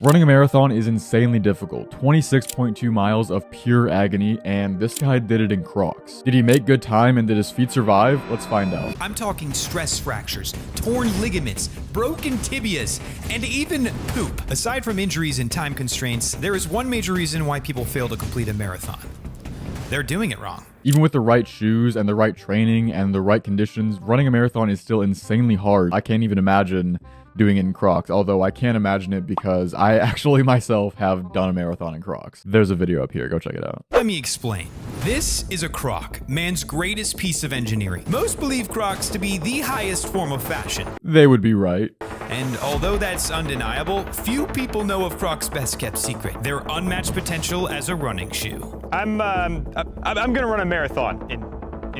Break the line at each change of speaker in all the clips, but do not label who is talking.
Running a marathon is insanely difficult, 26.2 miles of pure agony, and this guy did it in Crocs. Did he make good time and did his feet survive? Let's find out.
I'm talking stress fractures, torn ligaments, broken tibias, and even poop. Aside from injuries and time constraints, there is one major reason why people fail to complete a marathon. They're doing it wrong.
Even with the right shoes and the right training and the right conditions, running a marathon is still insanely hard. I can't even imagine doing it in Crocs, although I can't imagine it because I actually myself have done a marathon in Crocs. There's a video up here, go check it out.
Let me explain. This is a Croc, man's greatest piece of engineering. Most believe Crocs to be the highest form of fashion.
They would be right.
And although that's undeniable, few people know of Crocs' best kept secret, their unmatched potential as a running shoe.
I'm gonna run a marathon in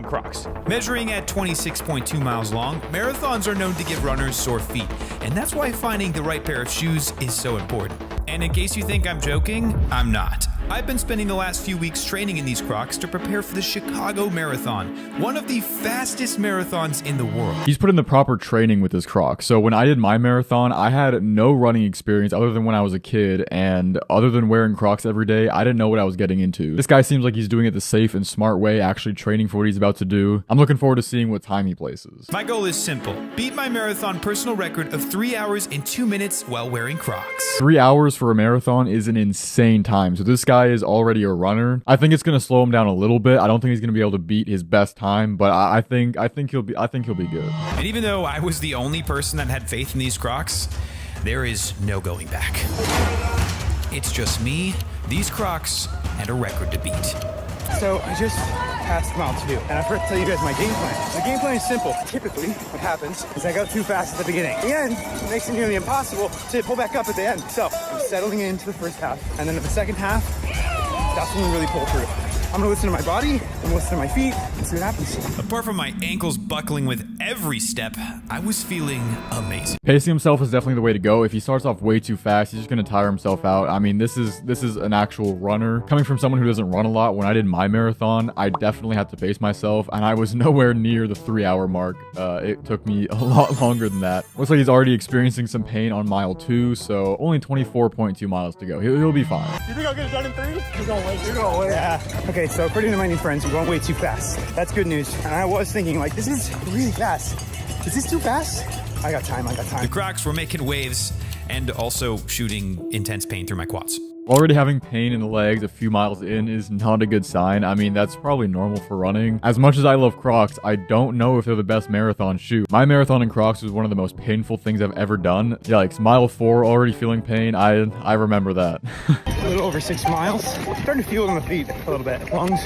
Crocs.
Measuring at 26.2 miles long, marathons are known to give runners sore feet, and that's why finding the right pair of shoes is so important. And in case you think I'm joking, I'm not. I've been spending the last few weeks training in these Crocs to prepare for the Chicago Marathon, one of the fastest marathons in the world.
He's put in the proper training with his Crocs. So when I did my marathon, I had no running experience other than when I was a kid, and other than wearing Crocs every day, I didn't know what I was getting into. This guy seems like he's doing it the safe and smart way, actually training for what he's about to do. I'm looking forward to seeing what time he places.
My goal is simple. Beat my marathon personal record of 3 hours and 2 minutes while wearing Crocs.
3 hours for a marathon is an insane time. So this guy is already a runner. I think it's going to slow him down a little bit. I don't think he's going to be able to beat his best time, but I think he'll be good.
And even though I was the only person that had faith in these Crocs, there is no going back. It's just me, these Crocs, and a record to beat.
So I just passed mile 2, and I forgot to tell you guys my game plan. The game plan is simple. Typically, what happens is I go too fast at the beginning. At the end, it makes it nearly impossible to pull back up at the end. So I'm settling into the first half, and then in the second half, that's when we really pull through. I'm gonna listen to my body, I'm gonna listen to my feet, and see what happens.
Apart from my ankles buckling with every step, I was feeling amazing.
Pacing himself is definitely the way to go. If he starts off way too fast, he's just going to tire himself out. I mean, this is an actual runner. Coming from someone who doesn't run a lot, when I did my marathon, I definitely had to pace myself, and I was nowhere near the 3 hour mark. It took me a lot longer than that. Looks like he's already experiencing some pain on mile 2, so only 24.2 miles to go. He'll be fine.
You think I'll get it done in 3? You're gonna wait. You're gonna wait. Yeah. Okay, so according to my new friends, we're going way too fast. That's good news. And I was thinking, like, this is really fast. Is this too fast? I got time.
The Crocs were making waves and also shooting intense pain through my quads.
Already having pain in the legs a few miles in is not a good sign. I mean, that's probably normal for running. As much as I love Crocs, I don't know if they're the best marathon shoe. My marathon in Crocs was one of the most painful things I've ever done. Yikes, mile 4, already feeling pain. I remember that.
A little over 6 miles. Starting to feel it on the feet a little bit. Lungs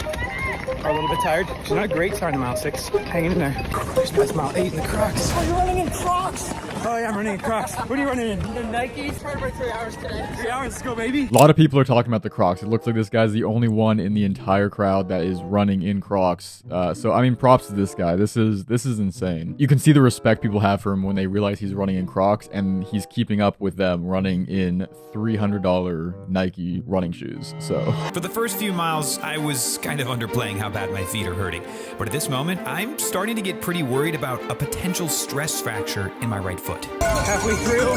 are a little bit tired. It's not great starting mile 6. Hanging in there. Just past mile 8 in the Crocs. Oh, you're running in Crocs? Oh yeah, I'm running in Crocs. What are you running in? The Nikes. Started by 3 hours today. 3 hours, let's go, baby.
A lot of people are talking about the Crocs. It looks like this guy's the only one in the entire crowd that is running in Crocs. So I mean, props to this guy. This is insane. You can see the respect people have for him when they realize he's running in Crocs, and he's keeping up with them running in $300 Nike running shoes. So
for the first few miles, I was kind of underplaying how bad my feet are hurting. But at this moment, I'm starting to get pretty worried about a potential stress fracture in my right foot.
Halfway through,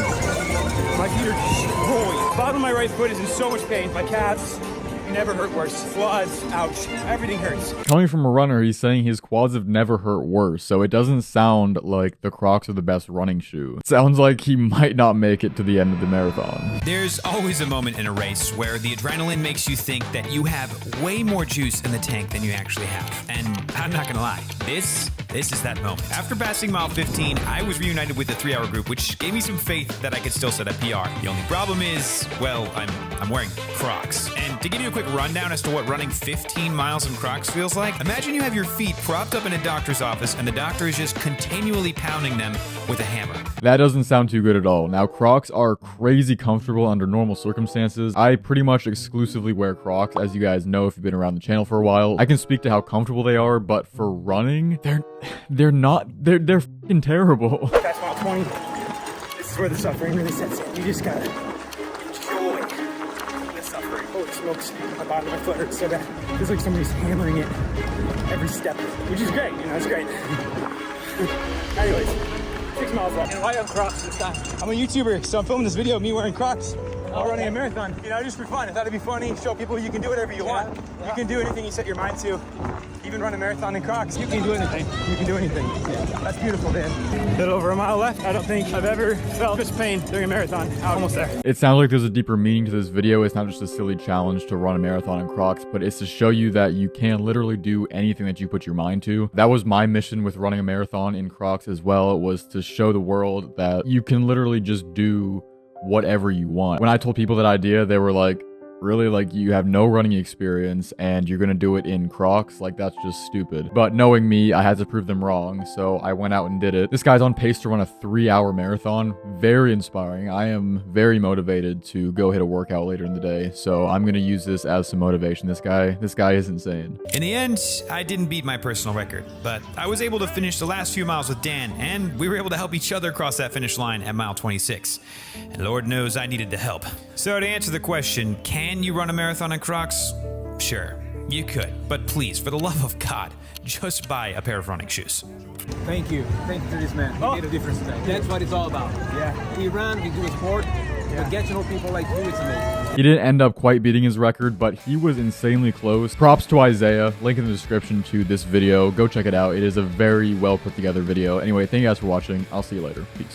my feet are destroyed. Bottom of my right foot is in so much pain. My calves never hurt worse. Quads, ouch. Everything hurts.
Coming from a runner, he's saying his quads have never hurt worse, so it doesn't sound like the Crocs are the best running shoe. It sounds like he might not make it to the end of the marathon.
There's always a moment in a race where the adrenaline makes you think that you have way more juice in the tank than you actually have. And I'm not gonna lie, this is that moment. After passing mile 15, I was reunited with the 3 hour group, which gave me some faith that I could still set a PR. The only problem is, well, I'm wearing Crocs. And to give you a quick rundown as to what running 15 miles in Crocs feels like, imagine you have your feet propped up in a doctor's office and the doctor is just continually pounding them with a hammer.
That doesn't sound too good at all. Now, Crocs are crazy comfortable under normal circumstances. I pretty much exclusively wear Crocs, as you guys know if you've been around the channel for a while. I can speak to how comfortable they are, but for running, they're fucking terrible.
That's mile 20. This is where the suffering really sets in. You just gotta enjoy the suffering. Holy smokes, my bottom of my foot hurts so bad. Feels like somebody's hammering it every step, which is great, it's great. Anyways, 6 miles left. And why have Crocs this time? I'm a YouTuber, so I'm filming this video of me wearing Crocs. while running a marathon, you know, just for fun. I thought it'd be funny, show people you can do whatever you want. You can do anything you set your mind to. Even run a marathon in Crocs, you can do anything. You can do anything. That's beautiful, Dan. A little over a mile left. I don't think I've ever felt this pain during a marathon. Almost there.
It sounds like there's a deeper meaning to this video. It's not just a silly challenge to run a marathon in Crocs, but it's to show you that you can literally do anything that you put your mind to. That was my mission with running a marathon in Crocs as well. It was to show the world that you can literally just do whatever you want. When I told people that idea, they were like, really? Like, you have no running experience and you're gonna do it in Crocs? Like, that's just stupid. But knowing me, I had to prove them wrong, so I went out and did it. This guy's on pace to run a 3-hour marathon. Very inspiring. I am very motivated to go hit a workout later in the day, so I'm gonna use this as some motivation. This guy is insane.
In the end, I didn't beat my personal record, but I was able to finish the last few miles with Dan, and we were able to help each other cross that finish line at mile 26. And Lord knows I needed the help. So to answer the question, can you run a marathon in Crocs? Sure, you could, but please, for the love of God, just buy a pair of running shoes.
Thank you to this man. He made a difference today. That's what it's all about. Yeah. We run, we do a sport, but get to know people like you, it's amazing.
He didn't end up quite beating his record, but he was insanely close. Props to Isaiah. Link in the description to this video. Go check it out. It is a very well put together video. Anyway, thank you guys for watching. I'll see you later. Peace.